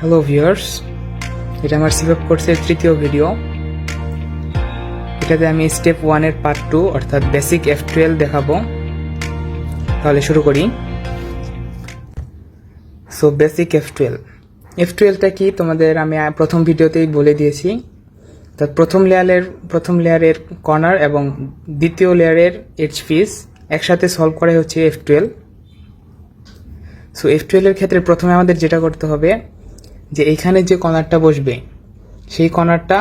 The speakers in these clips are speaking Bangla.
হ্যালো ভিউয়ার্স, এটা আমার সিভেপ কোর্সের তৃতীয় ভিডিও। এটাতে আমি স্টেপ 1 এর পার্ট 2 অর্থাৎ বেসিক F12 দেখাবো। তাহলে শুরু করি। সো বেসিক F12টা কি তোমাদের আমি প্রথম ভিডিওতেই বলে দিয়েছি। তো প্রথম লেয়ারের কর্নার এবং দ্বিতীয় লেয়ারের এজ পিস একসাথে সলভ করা হচ্ছে F12। সো F12 এর ক্ষেত্রে প্রথমে আমাদের যেটা করতে হবে যে এইখানে যে কর্নারটা বসবে সেই কর্নারটা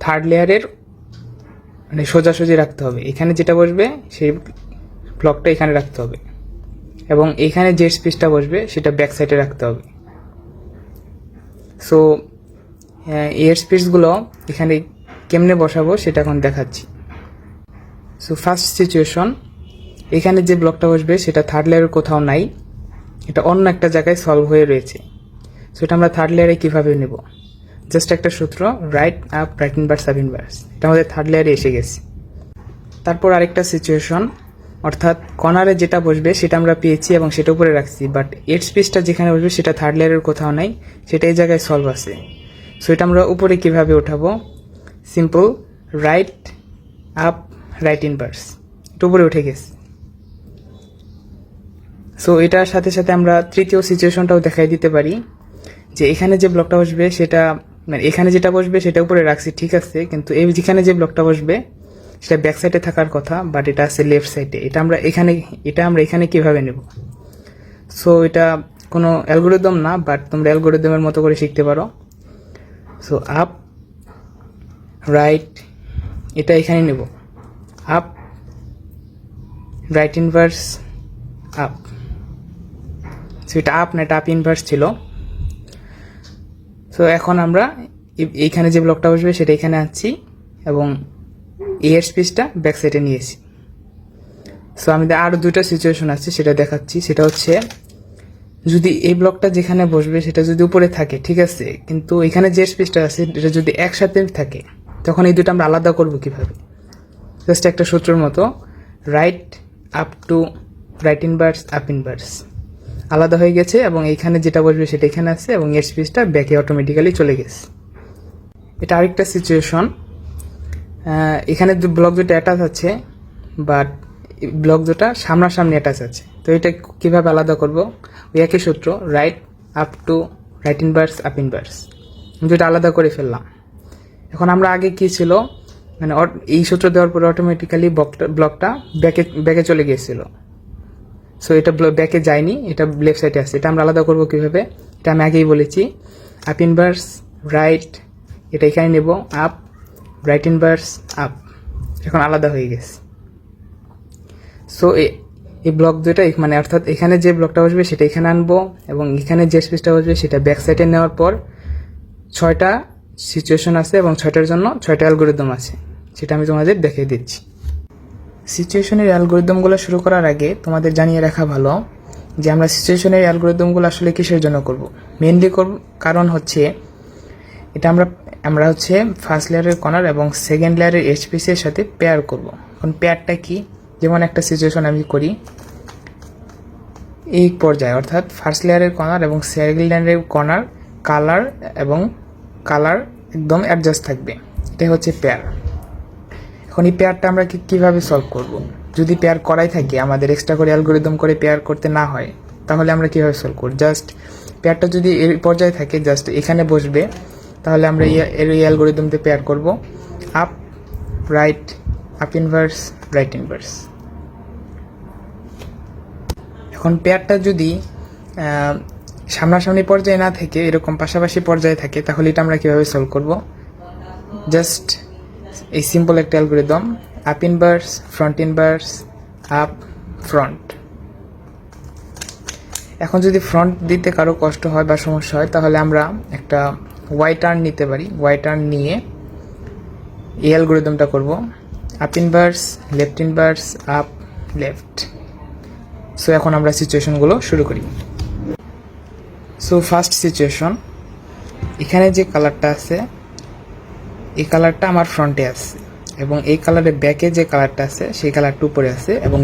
থার্ড লেয়ারের মানে সোজাসুজি রাখতে হবে। এখানে যেটা বসবে সেই ব্লকটা এখানে রাখতে হবে এবং এইখানে যে স্পেসটা বসবে সেটা ব্যাক সাইডে রাখতে হবে। সো এর স্পেসগুলো এখানে কেমনে বসাবো সেটা এখন দেখাচ্ছি। সো ফার্স্ট সিচুয়েশন, এখানে যে ব্লকটা বসবে সেটা থার্ড লেয়ারের কোথাও নাই, এটা অন্য একটা জায়গায় সলভ হয়ে রয়েছে। সো এটা আমরা থার্ড লেয়ারে কীভাবে নেব? জাস্ট একটা সূত্র, রাইট ইনভার্স আপ ইনভার্স, এটা আমাদের থার্ড লেয়ারে এসে গেছে। তারপর আরেকটা সিচুয়েশন, অর্থাৎ কর্নারে যেটা বসবে সেটা আমরা পেয়েছি এবং সেটা উপরে রাখছি, বাট এর স্পেসটা যেখানে বসবে সেটা থার্ড লেয়ারের কোথাও নাই, সেটা এই জায়গায় সলভ আছে। সো এটা আমরা উপরে কীভাবে উঠাবো? সিম্পল, রাইট ইনভার্স, এটা উপরে উঠে গেছে। সো এটার সাথে সাথে আমরা তৃতীয় সিচুয়েশনটাও দেখাই দিতে পারি যে এখানে যে ব্লকটা বসবে সেটা মানে এখানে যেটা বসবে সেটা উপরে রাখছি, ঠিক আছে, কিন্তু এই যেখানে যে ব্লকটা বসবে সেটা ব্যাক সাইডে থাকার কথা, বাট এটা আছে লেফট সাইডে। এটা আমরা এখানে কিভাবে নেব? সো এটা কোনো অ্যালগোরিদম না, বাট তোমরা অ্যালগোরিদমের মতো করে শিখতে পারো। সো আপ রাইট, এটা এখানে নেব, up right inverse up. So এটা আপ না, এটা আপ ইনভার্স ছিল। সো এখন আমরা এইখানে যে ব্লকটা বসবে সেটা এখানে আনছি এবং এর স্পেসটা ব্যাক সাইডে নিয়েছি। সো আমাদের আরও দুটো সিচুয়েশন আছে, সেটা দেখাচ্ছি। সেটা হচ্ছে যদি এই ব্লকটা যেখানে বসবে সেটা যদি উপরে থাকে, ঠিক আছে, কিন্তু এখানে যে স্পেসটা আছে এটা যদি একসাথে থাকে, তখন এই দুটো আমরা আলাদা করব কিভাবে? জাস্ট একটা সূত্রের মতো, রাইট ইনভার্স আপ ইনভার্স আলাদা হয়ে গেছে এবং এইখানে যেটা বসবে সেটা এখানে আছে এবং এর স্পেসটা ব্যাকে অটোমেটিক্যালি চলে গেছে। এটা আরেকটা সিচুয়েশন, এখানে ব্লক দুটো অ্যাটাচ আছে বাট ব্লক দুটো সামনাসামনি অ্যাটাচ আছে। তো এটা কীভাবে আলাদা করব? ওই একই সূত্র, রাইট ইনভার্স আপ ইনভার্স, দুটো আলাদা করে ফেললাম। এখন আমরা আগে কি ছিল, মানে এই সূত্র দেওয়ার পরে অটোমেটিক্যালি ব্লকটা ব্যাকে চলে গিয়েছিল। সো এটা ব্যাকে যায়নি, এটা লেফট সাইডে আছে। এটা আমরা আলাদা করবো কীভাবে? এটা আমি আগেই বলেছি, আপ ইনভার্স রাইট, এটা এখানে নেব, আপ রাইট ইনভার্স আপ, এখন আলাদা হয়ে গেছে। সো এই ব্লক দুটো মানে অর্থাৎ এখানে যে ব্লকটা বসবে সেটা এখানে আনবো এবং এখানে যে স্পেসটা বসবে সেটা ব্যাক সাইডে নেওয়ার পর 6টা সিচুয়েশন আছে এবং 6টার জন্য 6টা অ্যালগোরিদম আছে, সেটা আমি তোমাদের দেখিয়ে দিচ্ছি। সিচুয়েশনের অ্যালগোরিদমগুলো শুরু করার আগে তোমাদের জানিয়ে রাখা ভালো যে আমরা সিচুয়েশনের অ্যালগোরিদমগুলো আসলে কিসের জন্য করব। মেইনলি কারণ হচ্ছে এটা আমরা হচ্ছে ফার্স্ট লেয়ারের কর্নার এবং সেকেন্ড লেয়ারের এইচপিসি এর সাথে পেয়ার করব। এখন পেয়ারটা কি? যেমন একটা সিচুয়েশন আমি করি, এই পর্যায়ে অর্থাৎ ফার্স্ট লেয়ারের কর্নার এবং সেকেন্ড লেয়ারের কর্নার কালার একদম অ্যাডজাস্ট থাকবে, এটাই হচ্ছে পেয়ার। এখন এই পেয়ারটা আমরা কিভাবে সলভ করব? যদি পেয়ার করাই থাকে, আমাদের এক্সট্রা করে অ্যালগোরিদম করে পেয়ার করতে না হয়, তাহলে আমরা কীভাবে সলভ করব? জাস্ট পেয়ারটা যদি এই পর্যায়ে থাকে, জাস্ট এখানে বসবে, তাহলে আমরা এই অ্যালগোরিদম দিয়ে পেয়ার করব, আপ ইনভার্স রাইট ইনভার্স। এখন পেয়ারটা যদি সামনাসামনি পর্যায়ে না থেকে এরকম পাশাপাশি পর্যায়ে থাকে, তাহলে এটা আমরা কীভাবে সলভ করব? জাস্ট এই সিম্পল একটা algorithm, up inverse front inverse up front. এখন যদি ফ্রন্ট দিতে কারো কষ্ট হয় বা সমস্যা হয়, তাহলে আমরা একটা ওয়াই টার্ন নিতে পারি। ওয়াই টার্ন নিয়ে এই অ্যালগোরিদমটা করব, up inverse left inverse up left. So এখন আমরা সিচুয়েশনগুলো শুরু করি। সো ফার্স্ট সিচুয়েশন, এখানে যে কালারটা আছে এই কালারটা আমার ফ্রন্টে আছে এবং এই কালারের ব্যাকে যে কালারটা আছে সেই কালারটা উপরে আছে এবং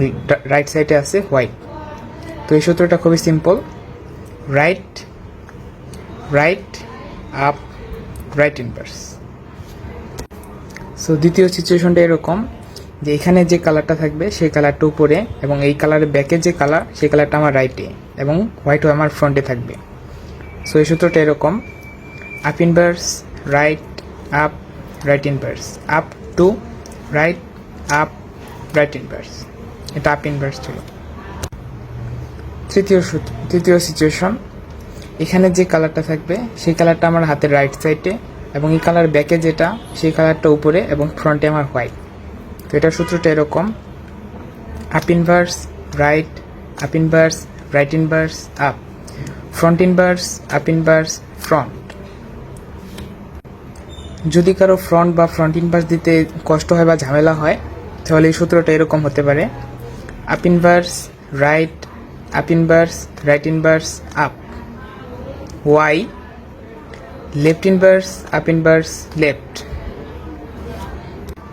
রাইট সাইডে আছে হোয়াইট। তো এই সূত্রটা খুবই simple, right right up right inverse. So দ্বিতীয় সিচুয়েশনটা এরকম যে এখানে যে কালারটা থাকবে সেই কালারটা উপরে এবং এই কালারের ব্যাকে যে কালার সেই কালারটা আমার রাইটে এবং হোয়াইটও আমার ফ্রন্টে থাকবে। সো এই সূত্রটা এরকম, up inverse right up right inverse, up two right up right inverse. এটা আপ ইনভার্স ছিল। তৃতীয় সিচুয়েশন, এখানে যে কালারটা থাকবে সেই কালারটা আমার হাতের রাইট সাইডে এবং এই কালার ব্যাকে যেটা সেই কালারটা উপরে এবং ফ্রন্টে আমার হোয়াইট। তো এটার সূত্রটা এরকম, up inverse right up inverse right inverse up, front inverse up inverse front. যদি কারো ফ্রন্ট বা ফ্রন্ট ইনভার্স দিতে কষ্ট হয় বা ঝামেলা হয় তাহলে এই সূত্রটা এরকম হতে পারে, up inverse right up inverse right inverse up, Y left inverse up inverse left.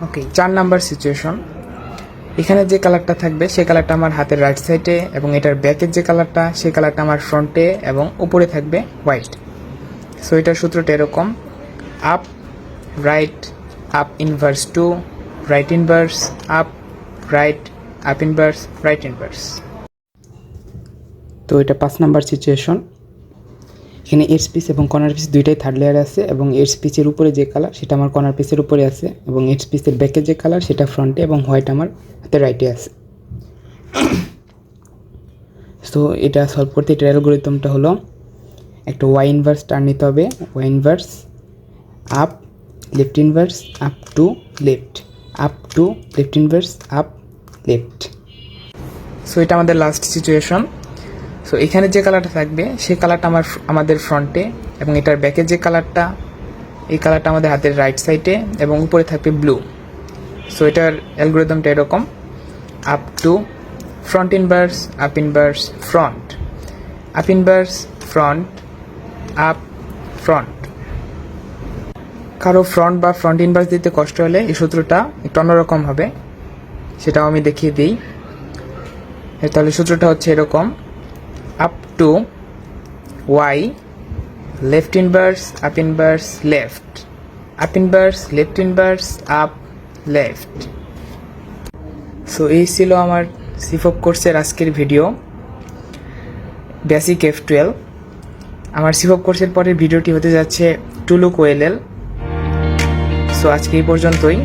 Okay, 4 number situation, এখানে যে কালারটা থাকবে সেই কালারটা আমার হাতের রাইট সাইডে এবং এটার ব্যাকের যে কালারটা সেই কালারটা আমার ফ্রন্টে এবং উপরে থাকবে হোয়াইট। সো এটার সূত্রটা এরকম, up right up inverse to right inverse up right up inverse right inverse. তো এটা 5 নাম্বার সিচুয়েশন, এখানে এডজ পিস এবং কর্নার পিস দুইটাই থার্ড লেয়ারে আছে এবং এডজ পিসের উপরে যে কালার সেটা আমার কর্নার পিসের উপরে আছে এবং এডজ পিসের ব্যাকে যে কালার সেটা ফ্রন্টে এবং হোয়াইট আমার হাতে রাইটে আছে। সো এটা সলভ করতে এটার অ্যালগরিদমটা হলো একটা ওয়াই ইনভার্স টার্ন নিতে হবে, Y inverse up left inverse up to left, up to left inverse up left. So এটা আমাদের লাস্ট সিচুয়েশন। সো এখানে যে কালারটা থাকবে সেই কালারটা আমাদের ফ্রন্টে এবং এটার ব্যাকে যে কালারটা এই কালারটা আমাদের হাতের রাইট সাইডে এবং উপরে থাকবে ব্লু। সো এটার অ্যালগরিদমটা এরকম, up to front inverse up inverse front, up inverse front up front. কারো ফ্রন্ট বা ফ্রন্ট ইনভার্স দিতে কষ্ট হলে এই সূত্রটা একটু অন্যরকম হবে, সেটাও আমি দেখিয়ে দিই। তাহলে সূত্রটা হচ্ছে এরকম, up to y left inverse up inverse left, up inverse left inverse up left। So এই ছিল আমার সিফপ কোর্সের আজকের ভিডিও, বেসিক F12। আমার সিফপ কোর্সের পরের ভিডিওটি হতে যাচ্ছে টুলুক ওএলএল। সো আজকে এই পর্যন্তই।